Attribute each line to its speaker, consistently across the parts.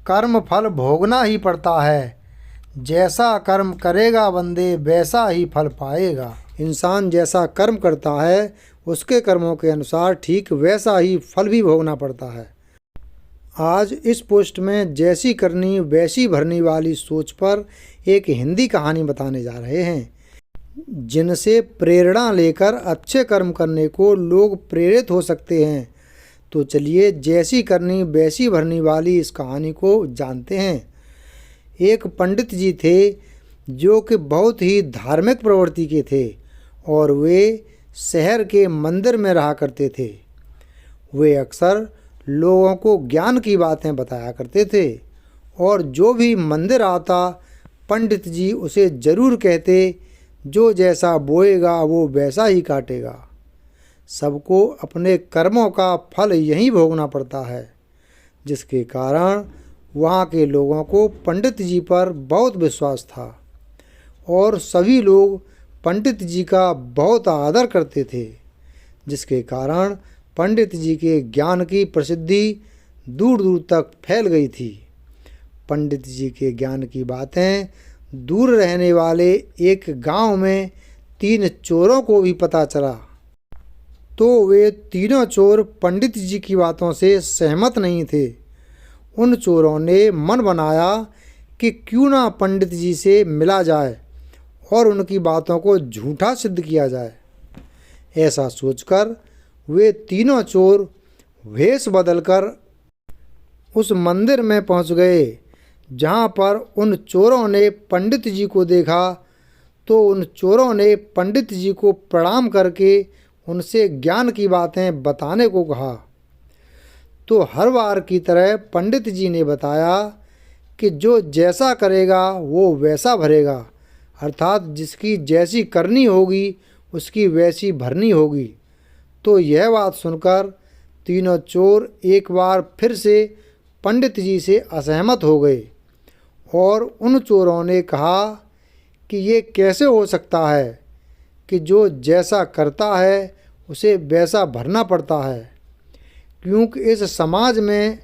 Speaker 1: कर्म फल भोगना ही पड़ता है। जैसा कर्म करेगा बंदे वैसा ही फल पाएगा। इंसान जैसा कर्म करता है उसके कर्मों के अनुसार ठीक वैसा ही फल भी भोगना पड़ता है। आज इस पोस्ट में जैसी करनी वैसी भरनी वाली सोच पर एक हिंदी कहानी बताने जा रहे हैं, जिनसे प्रेरणा लेकर अच्छे कर्म करने को लोग प्रेरित हो सकते हैं। तो चलिए जैसी करनी वैसी भरनी वाली इस कहानी को जानते हैं। एक पंडित जी थे जो कि बहुत ही धार्मिक प्रवृत्ति के थे और वे शहर के मंदिर में रहा करते थे। वे अक्सर लोगों को ज्ञान की बातें बताया करते थे और जो भी मंदिर आता पंडित जी उसे ज़रूर कहते, जो जैसा बोएगा वो वैसा ही काटेगा। सबको अपने कर्मों का फल यहीं भोगना पड़ता है, जिसके कारण वहाँ के लोगों को पंडित जी पर बहुत विश्वास था और सभी लोग पंडित जी का बहुत आदर करते थे, जिसके कारण पंडित जी के ज्ञान की प्रसिद्धि दूर दूर तक फैल गई थी। पंडित जी के ज्ञान की बातें दूर रहने वाले एक गांव में 3 चोरों को भी पता चला, तो वे तीनों चोर पंडित जी की बातों से सहमत नहीं थे। उन चोरों ने मन बनाया कि क्यों ना पंडित जी से मिला जाए और उनकी बातों को झूठा सिद्ध किया जाए। ऐसा सोचकर वे तीनों चोर वेश बदलकर उस मंदिर में पहुंच गए। जहां पर उन चोरों ने पंडित जी को देखा तो उन चोरों ने पंडित जी को प्रणाम करके उनसे ज्ञान की बातें बताने को कहा। तो हर बार की तरह पंडित जी ने बताया कि जो जैसा करेगा वो वैसा भरेगा, अर्थात जिसकी जैसी करनी होगी उसकी वैसी भरनी होगी। तो यह बात सुनकर तीनों चोर एक बार फिर से पंडित जी से असहमत हो गए और उन चोरों ने कहा कि ये कैसे हो सकता है कि जो जैसा करता है उसे वैसा भरना पड़ता है, क्योंकि इस समाज में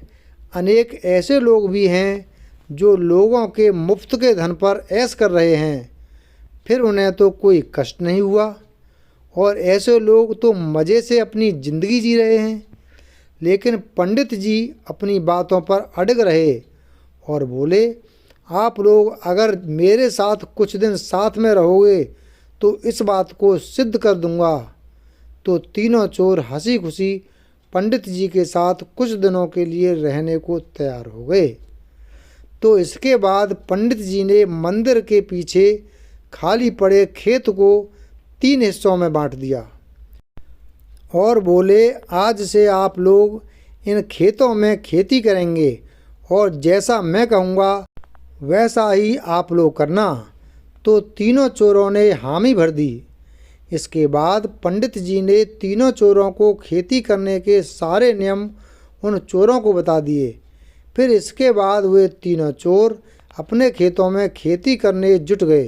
Speaker 1: अनेक ऐसे लोग भी हैं जो लोगों के मुफ्त के धन पर ऐश कर रहे हैं, फिर उन्हें तो कोई कष्ट नहीं हुआ और ऐसे लोग तो मज़े से अपनी ज़िंदगी जी रहे हैं। लेकिन पंडित जी अपनी बातों पर अड़ग रहे और बोले, आप लोग अगर मेरे साथ कुछ दिन साथ में रहोगे तो इस बात को सिद्ध कर दूंगा। तो तीनों चोर हंसी खुशी पंडित जी के साथ कुछ दिनों के लिए रहने को तैयार हो गए। तो इसके बाद पंडित जी ने मंदिर के पीछे खाली पड़े खेत को 3 हिस्सों में बांट दिया और बोले, आज से आप लोग इन खेतों में खेती करेंगे और जैसा मैं कहूँगा वैसा ही आप लोग करना। तो तीनों चोरों ने हामी भर दी। इसके बाद पंडित जी ने तीनों चोरों को खेती करने के सारे नियम उन चोरों को बता दिए। फिर इसके बाद वे तीनों चोर अपने खेतों में खेती करने जुट गए।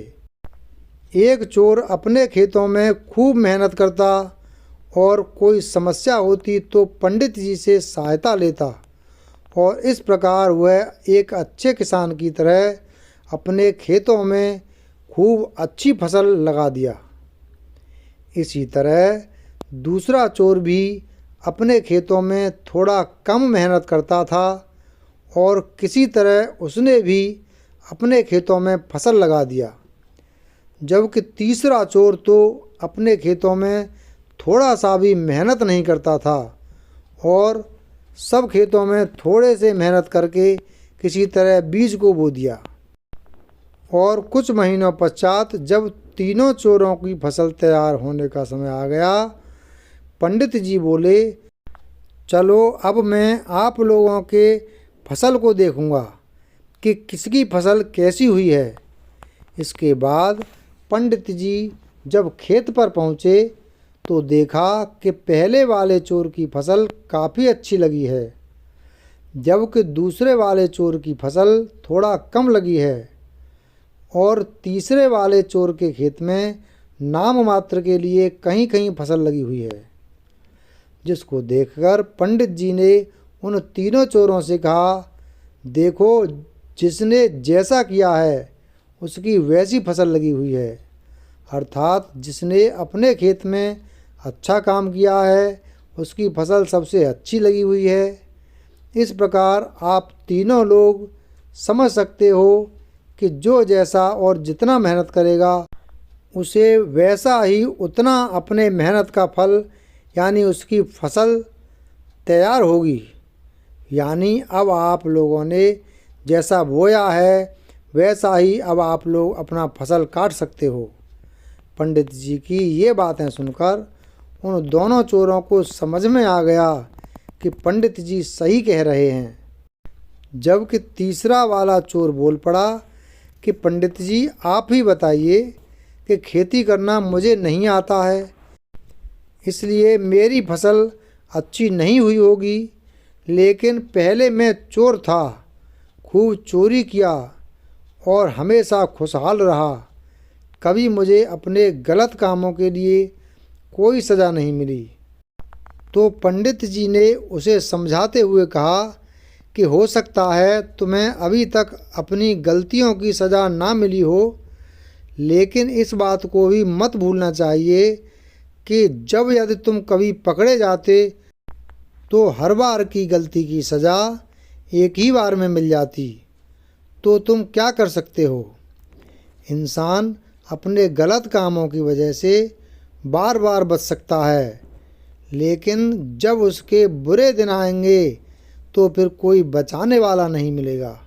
Speaker 1: एक चोर अपने खेतों में खूब मेहनत करता और कोई समस्या होती तो पंडित जी से सहायता लेता और इस प्रकार वह एक अच्छे किसान की तरह अपने खेतों में खूब अच्छी फसल लगा दिया। इसी तरह दूसरा चोर भी अपने खेतों में थोड़ा कम मेहनत करता था और किसी तरह उसने भी अपने खेतों में फसल लगा दिया, जबकि तीसरा चोर तो अपने खेतों में थोड़ा सा भी मेहनत नहीं करता था और सब खेतों में थोड़े से मेहनत करके किसी तरह बीज को बो दिया। और कुछ महीनों पश्चात जब तीनों चोरों की फसल तैयार होने का समय आ गया, पंडित जी बोले, चलो अब मैं आप लोगों के फसल को देखूंगा कि किसकी फसल कैसी हुई है। इसके बाद पंडित जी जब खेत पर पहुँचे तो देखा कि पहले वाले चोर की फसल काफ़ी अच्छी लगी है, जबकि दूसरे वाले चोर की फसल थोड़ा कम लगी है और तीसरे वाले चोर के खेत में नाम मात्र के लिए कहीं कहीं फसल लगी हुई है। जिसको देखकर पंडित जी ने उन तीनों चोरों से कहा, देखो, जिसने जैसा किया है उसकी वैसी फसल लगी हुई है। अर्थात जिसने अपने खेत में अच्छा काम किया है उसकी फसल सबसे अच्छी लगी हुई है। इस प्रकार आप तीनों लोग समझ सकते हो कि जो जैसा और जितना मेहनत करेगा उसे वैसा ही उतना अपने मेहनत का फल यानी उसकी फसल तैयार होगी। यानी अब आप लोगों ने जैसा बोया है वैसा ही अब आप लोग अपना फसल काट सकते हो। पंडित जी की ये बातें सुनकर उन दोनों चोरों को समझ में आ गया कि पंडित जी सही कह रहे हैं। जबकि तीसरा वाला चोर बोल पड़ा कि पंडित जी आप ही बताइए कि खेती करना मुझे नहीं आता है, इसलिए मेरी फसल अच्छी नहीं हुई होगी। लेकिन पहले मैं चोर था, खूब चोरी किया और हमेशा खुशहाल रहा। कभी मुझे अपने गलत कामों के लिए कोई सज़ा नहीं मिली। तो पंडित जी ने उसे समझाते हुए कहा कि हो सकता है तुम्हें अभी तक अपनी गलतियों की सज़ा ना मिली हो, लेकिन इस बात को भी मत भूलना चाहिए कि जब यदि तुम कभी पकड़े जाते तो हर बार की गलती की सज़ा एक ही बार में मिल जाती। तो तुम क्या कर सकते हो? इंसान अपने गलत कामों की वजह से बार बार बच सकता है, लेकिन जब उसके बुरे दिन आएंगे तो फिर कोई बचाने वाला नहीं मिलेगा।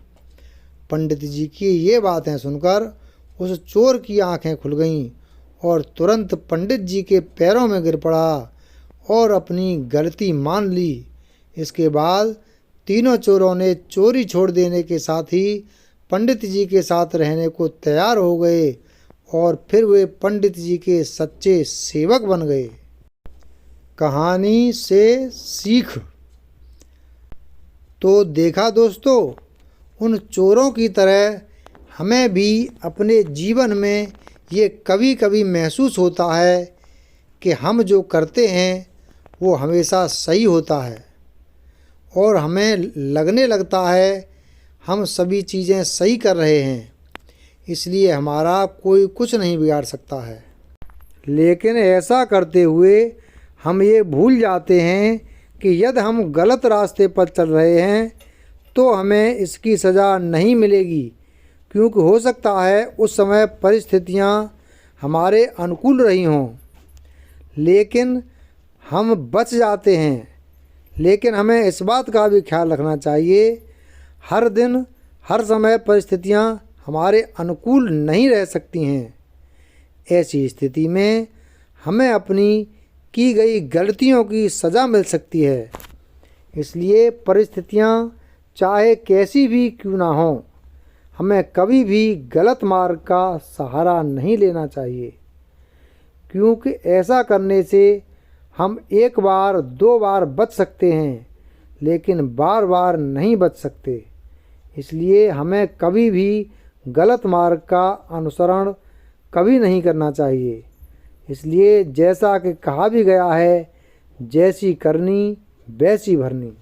Speaker 1: पंडित जी की ये बातें सुनकर उस चोर की आंखें खुल गईं और तुरंत पंडित जी के पैरों में गिर पड़ा और अपनी गलती मान ली। इसके बाद तीनों चोरों ने चोरी छोड़ देने के साथ ही पंडित जी के साथ रहने को तैयार हो गए और फिर वे पंडित जी के सच्चे सेवक बन गए। कहानी से सीख। तो देखा दोस्तों, उन चोरों की तरह हमें भी अपने जीवन में ये कभी कभी महसूस होता है कि हम जो करते हैं वो हमेशा सही होता है और हमें लगने लगता है हम सभी चीज़ें सही कर रहे हैं, इसलिए हमारा कोई कुछ नहीं बिगाड़ सकता है। लेकिन ऐसा करते हुए हम ये भूल जाते हैं कि यदि हम गलत रास्ते पर चल रहे हैं तो हमें इसकी सज़ा नहीं मिलेगी, क्योंकि हो सकता है उस समय परिस्थितियाँ हमारे अनुकूल रही हों, लेकिन हम बच जाते हैं। लेकिन हमें इस बात का भी ख्याल रखना चाहिए, हर दिन हर समय परिस्थितियाँ हमारे अनुकूल नहीं रह सकती हैं। ऐसी स्थिति में हमें अपनी की गई गलतियों की सज़ा मिल सकती है। इसलिए परिस्थितियाँ चाहे कैसी भी क्यों ना हों, हमें कभी भी गलत मार्ग का सहारा नहीं लेना चाहिए, क्योंकि ऐसा करने से हम एक बार दो बार बच सकते हैं, लेकिन बार बार नहीं बच सकते। इसलिए हमें कभी भी गलत मार्ग का अनुसरण कभी नहीं करना चाहिए। इसलिए जैसा कि कहा भी गया है, जैसी करनी वैसी भरनी।